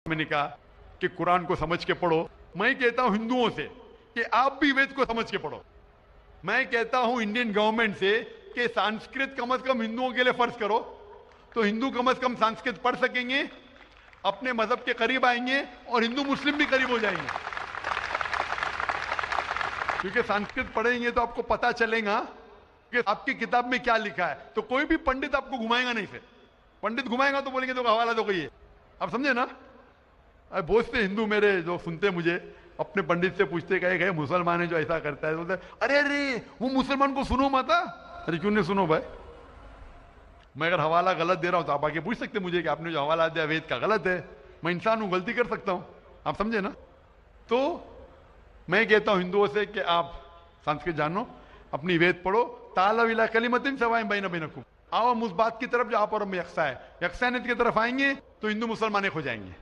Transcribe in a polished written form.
मैंने कहा कि कुरान को समझ के पढ़ो। मैं कहता हूं हिंदुओं से कि आप भी वेद को समझ के पढ़ो। मैं कहता हूं इंडियन गवर्नमेंट से कि संस्कृत कम से कम हिंदुओं के लिए फर्ज करो, तो हिंदू कम से कम संस्कृत पढ़ सकेंगे, अपने मजहब के करीब आएंगे और हिंदू मुस्लिम भी करीब हो जाएंगे। क्योंकि संस्कृत पढ़ेंगे तो आपको पता चलेगा कि आपकी किताब में क्या लिखा है। तो कोई भी पंडित आपको घुमाएगा नहीं। फिर पंडित घुमाएगा तो बोलेंगे तो हवाला दो कोई, आप समझे ना। अरे बहुत से हिंदू मेरे जो सुनते मुझे अपने पंडित से पूछते गए मुसलमान है जो ऐसा करता है, तो बोलते अरे अरे वो मुसलमान को सुनो मत। अरे क्यों नहीं सुनो भाई, मैं अगर हवाला गलत दे रहा हूं तो आप आके पूछ सकते मुझे कि आपने जो हवाला दिया वेद का गलत है। मैं इंसान हूं, गलती कर सकता हूं, आप समझे ना। तो मैं कहता हूं हिंदुओं से कि आप संस्कृत जानो, अपनी वेद पढ़ो। ताला विला कलिमतिन सवाइन बैना बैनकुम, आओ हम उस बात की तरफ जो आप और हम यकसा है, यकसानियत की तरफ आएंगे तो हिंदू मुसलमान एक हो जाएंगे।